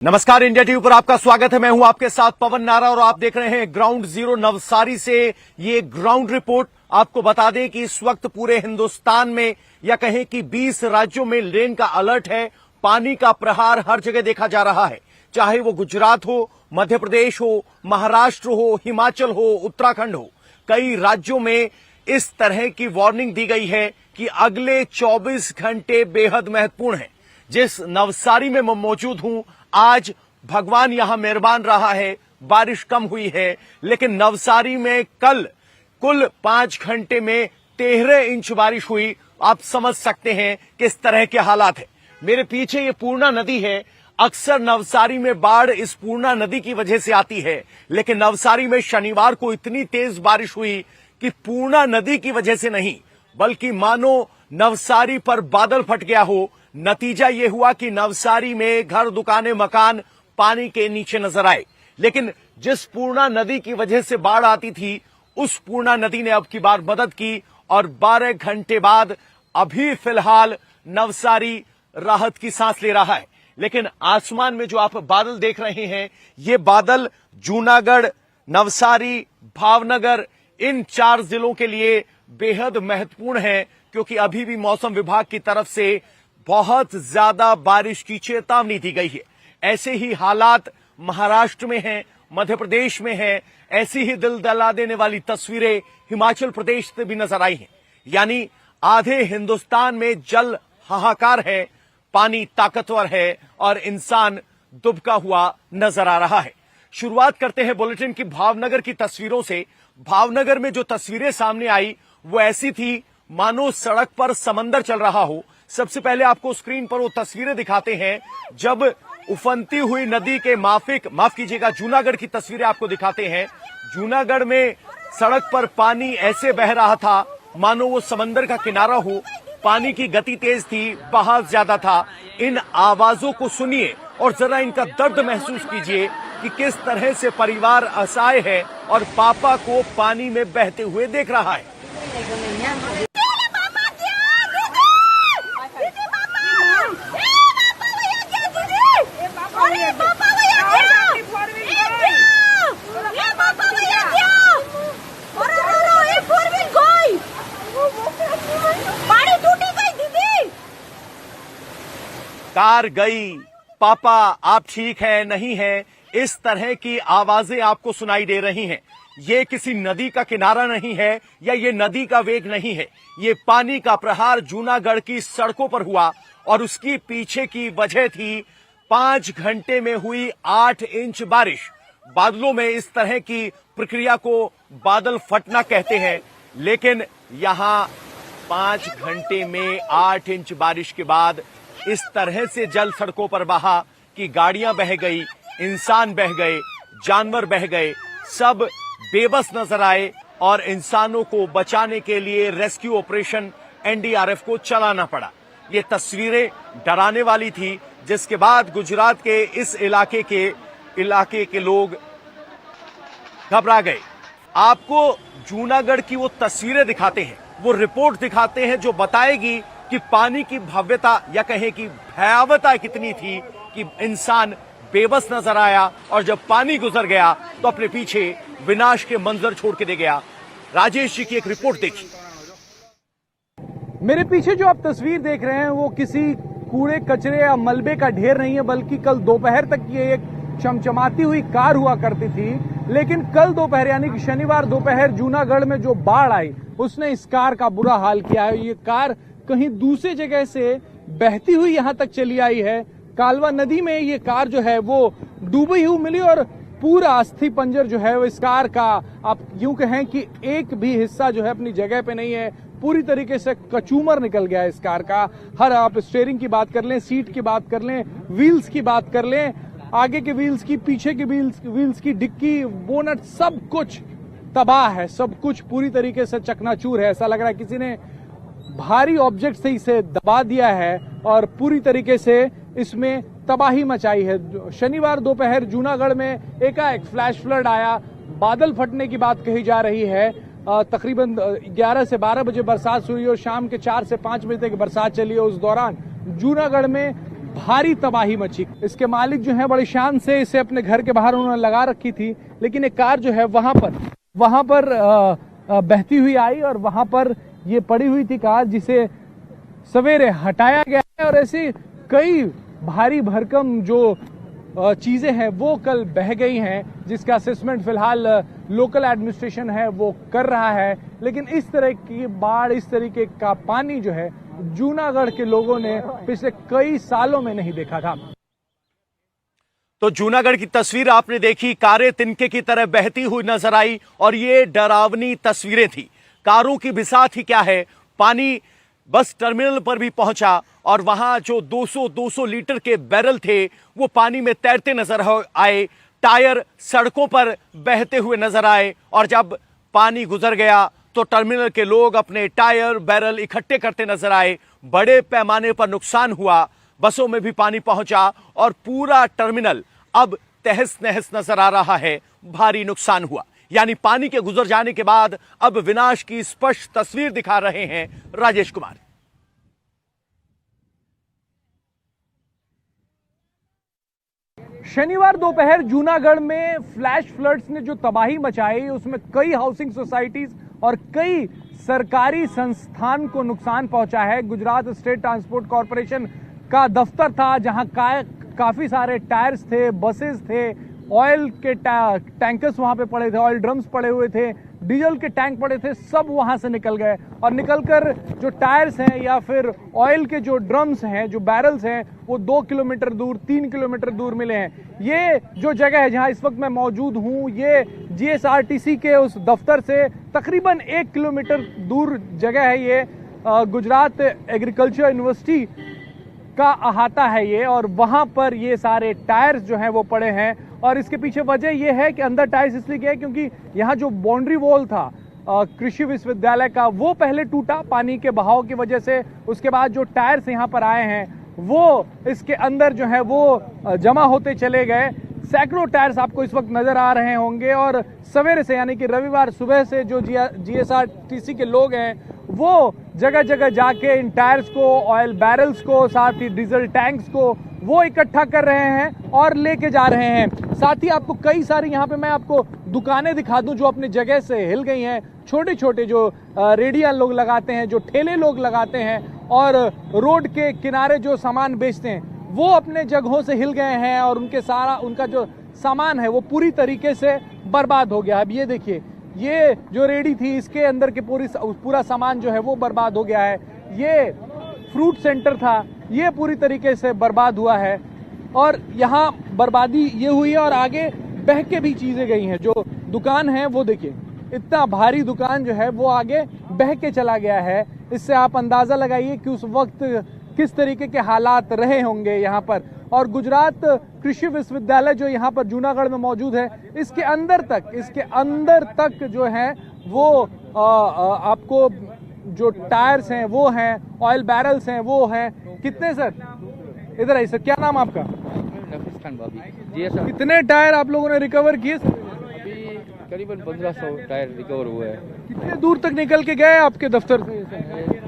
नमस्कार, India TV पर आपका स्वागत है। मैं हूं आपके साथ पवन नारा और आप देख रहे हैं ग्राउंड जीरो नवसारी से ये ग्राउंड रिपोर्ट। आपको बता दें कि इस वक्त पूरे हिंदुस्तान में या कहें कि 20 राज्यों में रेन का अलर्ट है। पानी का प्रहार हर जगह देखा जा रहा है, चाहे वो गुजरात हो, मध्य प्रदेश हो, महाराष्ट्र हो, हिमाचल हो, उत्तराखंड हो। कई राज्यों में इस तरह की वार्निंग दी गई है कि अगले 24 घंटे बेहद महत्वपूर्ण है। जिस नवसारी में मैं मौजूद हूं, आज भगवान यहां मेहरबान रहा है, बारिश कम हुई है, लेकिन नवसारी में कल कुल 5 घंटे में 13 इंच बारिश हुई। आप समझ सकते हैं किस तरह के हालात है। मेरे पीछे ये पूर्णा नदी है। अक्सर नवसारी में बाढ़ इस पूर्णा नदी की वजह से आती है, लेकिन नवसारी में शनिवार को इतनी तेज बारिश हुई कि पूर्णा नदी की वजह से नहीं, बल्कि मानो नवसारी पर बादल फट गया हो। नतीजा यह हुआ कि नवसारी में घर, दुकानें, मकान पानी के नीचे नजर आए। लेकिन जिस पूर्णा नदी की वजह से बाढ़ आती थी, उस पूर्णा नदी ने अब की बार मदद की और 12 घंटे बाद अभी फिलहाल नवसारी राहत की सांस ले रहा है। लेकिन आसमान में जो आप बादल देख रहे हैं, ये बादल जूनागढ़, नवसारी, भावनगर, इन 4 जिलों के लिए बेहद महत्वपूर्ण है, क्योंकि अभी भी मौसम विभाग की तरफ से बहुत ज्यादा बारिश की चेतावनी दी गई है। ऐसे ही हालात महाराष्ट्र में हैं, मध्य प्रदेश में हैं। ऐसी ही दिल दहला देने वाली तस्वीरें हिमाचल प्रदेश से भी नजर आई हैं। यानी आधे हिंदुस्तान में जल हाहाकार है, पानी ताकतवर है और इंसान दुबका हुआ नजर आ रहा है। शुरुआत करते हैं बुलेटिन की भावनगर की तस्वीरों से। भावनगर में जो तस्वीरें सामने आई वो ऐसी थी मानो सड़क पर समंदर चल रहा हो। सबसे पहले आपको स्क्रीन पर वो तस्वीरें दिखाते हैं जब उफनती हुई नदी के माफ कीजिएगा, जूनागढ़ की तस्वीरें आपको दिखाते हैं। जूनागढ़ में सड़क पर पानी ऐसे बह रहा था मानो वो समंदर का किनारा हो। पानी की गति तेज थी, बहाव ज्यादा था। इन आवाजों को सुनिए और जरा इनका दर्द महसूस कीजिए कि किस तरह से परिवार असहाय है और पापा को पानी में बहते हुए देख रहा है। कार गई, पापा आप ठीक है नहीं है, इस तरह की आवाजें आपको सुनाई दे रही हैं। ये किसी नदी का किनारा नहीं है या ये नदी का वेग नहीं है। ये पानी का प्रहार जूनागढ़ की सड़कों पर हुआ और उसकी पीछे की वजह थी 5 घंटे में हुई 8 इंच बारिश। बादलों में इस तरह की प्रक्रिया को बादल फटना कहते हैं, लेकिन यहां 5 घंटे में 8 इंच बारिश के बाद इस तरह से जल सड़कों पर बहा कि गाड़ियां बह गई, इंसान बह गए, जानवर बह गए, सब बेबस नजर आए और इंसानों को बचाने के लिए रेस्क्यू ऑपरेशन एनडीआरएफ को चलाना पड़ा। ये तस्वीरें डराने वाली थी, जिसके बाद गुजरात के इस इलाके के लोग घबरा गए। आपको जूनागढ़ की वो तस्वीरें दिखाते हैं, वो रिपोर्ट दिखाते हैं जो बताएगी कि पानी की भव्यता या कहें कि भयावहता कितनी थी कि इंसान बेबस नजर आया और जब पानी गुजर गया तो अपने पीछे विनाश के मंजर छोड़ के दे गया। राजेश जी की एक रिपोर्ट देखिए। मेरे पीछे जो आप तस्वीर देख रहे हैं वो किसी कूड़े कचरे या मलबे का ढेर नहीं है, बल्कि कल दोपहर तक ये एक चमचमाती हुई कार हुआ करती थी। लेकिन कल दोपहर यानी कि शनिवार दोपहर जूनागढ़ में जो बाढ़ आई उसने इस कार का बुरा हाल किया है। ये कार कहीं दूसरी जगह से बहती हुई यहां तक चली आई है। कालवा नदी में ये कार जो है वो डूबी हुई मिली और पूरा अस्थि पंजर जो है वो इस कार का आप यूं कहें कि एक भी हिस्सा जो है अपनी जगह पे नहीं है। पूरी तरीके से कचूमर निकल गया है इस कार का। हर आप स्टीयरिंग की बात कर लें, सीट की बात कर लें, व्हील्स की बात कर लें, आगे के व्हील्स की, पीछे के व्हील्स की, डिक्की, बोनट, सब कुछ तबाह है। सब कुछ पूरी तरीके से चकनाचूर है। ऐसा लग रहा है किसी ने भारी ऑब्जेक्ट से इसे दबा दिया है और पूरी तरीके से इसमें तबाही मचाई है। शनिवार दोपहर जूनागढ़ में एकाएक फ्लैश फ्लड आया, बादल फटने की बात कही जा रही है। तकरीबन 11 से 12 बजे बरसात हुई और शाम के 4 से 5 बजे तक बरसात चली है। उस दौरान जूनागढ़ में भारी तबाही मची। इसके मालिक जो है बड़ी शान से इसे अपने घर के बाहर उन्होंने लगा रखी थी, लेकिन एक कार जो है वहां पर बहती हुई आई और वहां पर ये पड़ी हुई थी कार, जिसे सवेरे हटाया गया है। और ऐसी कई भारी भरकम जो चीजें हैं वो कल बह गई हैं, जिसका असेसमेंट फिलहाल लोकल एडमिनिस्ट्रेशन है वो कर रहा है। लेकिन इस तरह की बाढ़, इस तरीके का पानी जो है जूनागढ़ के लोगों ने पिछले कई सालों में नहीं देखा था। तो जूनागढ़ की तस्वीर आपने देखी, कारें तिनके की तरह बहती हुई नजर आई और ये डरावनी तस्वीरें थी। कारों की बिसात ही क्या है, पानी बस टर्मिनल पर भी पहुंचा और वहां जो 200 लीटर के बैरल थे वो पानी में तैरते नजर आए। टायर सड़कों पर बहते हुए नजर आए और जब पानी गुजर गया तो टर्मिनल के लोग अपने टायर बैरल इकट्ठे करते नजर आए। बड़े पैमाने पर नुकसान हुआ, बसों में भी पानी पहुंचा और पूरा टर्मिनल अब तहस नहस नजर आ रहा है। भारी नुकसान हुआ, यानी पानी के गुजर जाने के बाद अब विनाश की स्पष्ट तस्वीर दिखा रहे हैं राजेश कुमार। शनिवार दोपहर जूनागढ़ में फ्लैश फ्लड्स ने जो तबाही मचाई, उसमें कई हाउसिंग सोसाइटीज और कई सरकारी संस्थान को नुकसान पहुंचा है। गुजरात स्टेट ट्रांसपोर्ट कॉरपोरेशन का दफ्तर था, जहां काफी सारे टायर्स थे, बसेस थे, ऑयल के टैंकर्स वहां पे पड़े थे, ऑयल ड्रम्स पड़े हुए थे, डीजल के टैंक पड़े थे, सब वहां से निकल गए। और निकलकर जो टायर्स हैं या फिर ऑयल के जो ड्रम्स हैं, जो बैरल्स हैं, वो 2 किलोमीटर दूर, 3 किलोमीटर दूर मिले हैं। ये जो जगह है जहां इस वक्त मैं मौजूद हूं, ये जीएसआरटीसी के उस दफ्तर से तकरीबन 1 किलोमीटर दूर जगह है। ये गुजरात एग्रीकल्चर यूनिवर्सिटी का अहाता है ये, और वहां पर ये सारे टायर्स जो हैं वो पड़े हैं। और इसके पीछे वजह यह है कि अंदर टायर्स इसलिए गए क्योंकि यहाँ जो बाउंड्री वॉल था कृषि विश्वविद्यालय का, वो पहले टूटा पानी के बहाव की वजह से। उसके बाद जो टायर्स यहाँ पर आए हैं वो इसके अंदर जो है वो जमा होते चले गए। सैकड़ों टायर्स आपको इस वक्त नजर आ रहे होंगे। और सवेरे से, यानी कि रविवार सुबह से, जो जीएसआरटीसी के लोग हैं वो जगह जगह जाके इन टायर्स को, ऑयल बैरल्स को, साथ ही डीजल टैंक्स को वो इकट्ठा कर रहे हैं और लेके जा रहे हैं। साथ ही आपको कई सारी यहाँ पे मैं आपको दुकानें दिखा दूं जो अपनी जगह से हिल गई हैं। छोटे छोटे जो रेडिया लोग लगाते हैं, जो ठेले लोग लगाते हैं और रोड के किनारे जो सामान बेचते हैं, वो अपने जगहों से हिल गए हैं और उनका जो सामान है वो पूरी तरीके से बर्बाद हो गया। अब ये देखिए, ये जो रेडी थी इसके अंदर के पूरा सामान जो है वो बर्बाद हो गया है। ये फ्रूट सेंटर था, ये पूरी तरीके से बर्बाद हुआ है और यहाँ बर्बादी ये हुई है और आगे बह के भी चीजें गई हैं। जो दुकान है वो देखिए, इतना भारी दुकान जो है वो आगे बह के चला गया है। इससे आप अंदाजा लगाइए कि उस वक्त किस तरीके के हालात रहे होंगे यहाँ पर। और गुजरात कृषि विश्वविद्यालय जो यहाँ पर जूनागढ़ में मौजूद है, इसके अंदर तक जो है वो आपको जो टायर्स हैं वो हैं, ऑयल बैरल्स हैं वो हैं। कितने सर? इधर आइए सर, क्या नाम आपका? नफीस खान भाभी जी सर। कितने टायर आप लोगों ने रिकवर किए सर? अभी करीबन 1500 टायर रिकवर हुए हैं। कितने दूर तक निकल के गए आपके दफ्तर से?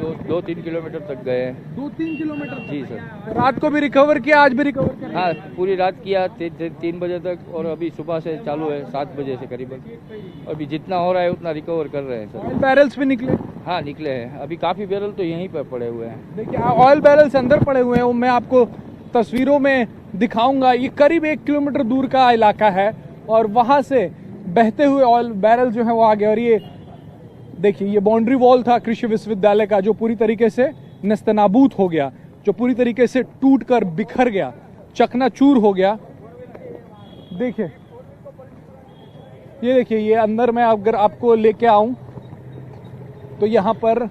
2-3 किलोमीटर तक गए हैं। 2-3 किलोमीटर? जी सर। रात को भी रिकवर किया, आज भी रिकवर किया? हाँ, पूरी रात किया 3 बजे तक और अभी सुबह से चालू है 7 बजे से करीबन। अभी जितना हो रहा है उतना रिकवर कर रहे हैं सर। ऑयल बैरल्स भी निकले? हाँ निकले हैं, अभी काफी बैरल तो यहीं पर पड़े हुए हैं। देखिए, ऑयल बैरल्स अंदर पड़े हुए हैं, मैं आपको तस्वीरों में दिखाऊंगा। ये करीब 1 किलोमीटर दूर का इलाका है और वहां से बहते हुए ऑयल बैरल जो है वो आ गए। और ये देखिए, ये बाउंड्री वॉल था कृषि विश्वविद्यालय का जो पूरी तरीके से नेस्तनाबूद हो गया, जो पूरी तरीके से टूट कर बिखर गया, चकनाचूर हो गया। देखिए, ये देखिए, ये अंदर मैं अगर आपको लेके आऊं तो यहाँ पर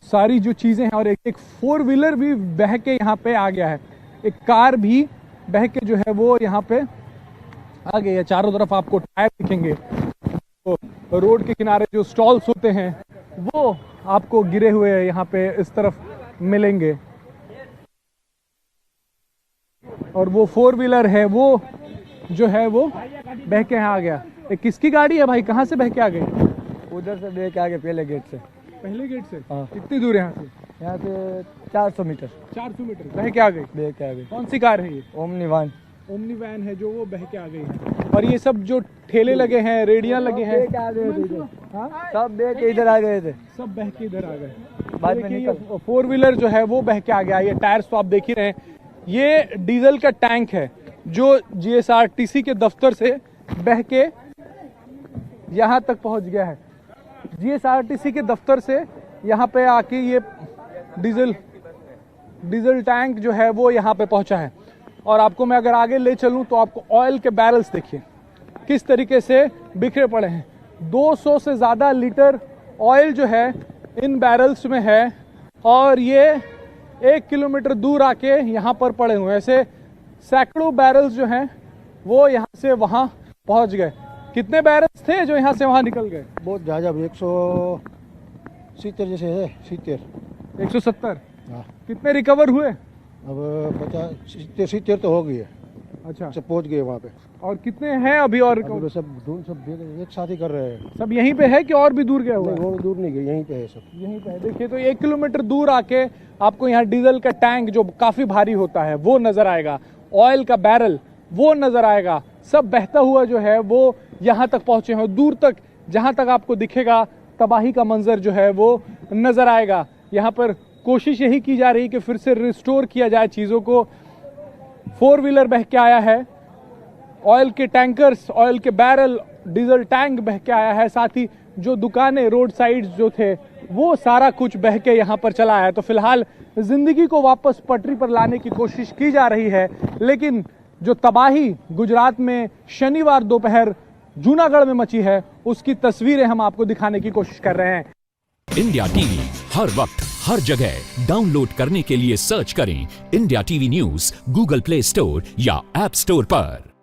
सारी जो चीजें हैं और एक 4 व्हीलर भी बह के यहाँ पे आ गया है। एक कार भी बह के जो है वो यहाँ पे आ गई है। चारों तरफ आपको टायर दिखेंगे। तो रोड के किनारे जो स्टॉल्स होते हैं वो आपको गिरे हुए यहाँ पे इस तरफ मिलेंगे। और वो 4 व्हीलर है वो जो है वो बह के यहाँ आ गया। ये किसकी गाड़ी है भाई? कहाँ से बह के आ गई? उधर से बह के आगे, पहले गेट से। पहले गेट से? हाँ। कितनी दूर है यहाँ से? यहाँ से 400 मीटर 400 मीटर बह के आ गई। बह के आ गई। कौन सी कार है ये? ओमनी वान ओमनी वैन है जो वो बह के आ गई है। और ये सब जो ठेले लगे हैं, रेडियां लगे हैं, हाँ? सब बह के इधर आ गए थे। सब बह के इधर आ गए। बाद में देखिए निकल ये 4 व्हीलर जो है वो बह के आ गया। ये टायर्स तो आप देख ही रहे हैं। ये डीजल का टैंक है जो जीएसआरटीसी के दफ्तर से बह के यहाँ तक पहुंच गया है। जीएसआरटीसी के दफ्तर से यहाँ पे आके ये डीजल टैंक जो है वो यहाँ पे पहुंचा है। और आपको मैं अगर आगे ले चलूं तो आपको ऑयल के बैरल्स देखिए किस तरीके से बिखरे पड़े हैं। 200 से ज्यादा लीटर ऑयल जो है इन बैरल्स में है और ये 1 किलोमीटर दूर आके यहाँ पर पड़े हुए हैं। ऐसे सैकड़ों बैरल्स जो हैं वो यहाँ से वहाँ पहुँच गए। कितने बैरल्स थे जो यहाँ से वहाँ निकल गए? बहुत ज्यादा 170 जैसे है 70 170। हाँ कितने रिकवर हुए? अब 50 70 तो हो गई है। अच्छा, सब पहुंच गए वहाँ पे। और कितने हैं अभी? और अभी तो सब ढूंढ सब एक साथ ही कर रहे हैं। सब यहीं पे है कि और भी दूर गया हुआ नहीं है? वो दूर नहीं गए, यहीं पे है सब। यहीं पे है। देखिए तो 1 किलोमीटर दूर आके आपको यहाँ डीजल का टैंक जो काफी भारी होता है वो नजर आएगा, ऑयल का बैरल वो नजर आएगा। सब बहता हुआ जो है वो यहाँ तक पहुंचे हैं। दूर तक जहां तक आपको दिखेगा तबाही का मंजर जो है वो नजर आएगा। यहाँ पर कोशिश यही की जा रही कि फिर से रिस्टोर किया जाए चीजों को। 4 व्हीलर बह के आया है, ऑयल के टैंकर्स, ऑयल के बैरल, डीजल टैंक बह के आया है। साथ ही जो दुकानें रोड साइड जो थे वो सारा कुछ बह के यहाँ पर चला आया। तो फिलहाल जिंदगी को वापस पटरी पर लाने की कोशिश की जा रही है, लेकिन जो तबाही गुजरात में शनिवार दोपहर जूनागढ़ में मची है उसकी तस्वीरें हम आपको दिखाने की कोशिश कर रहे हैं। इंडिया टीवी हर वक्त हर जगह डाउनलोड करने के लिए सर्च करें India TV news Google play store या ऐप स्टोर पर।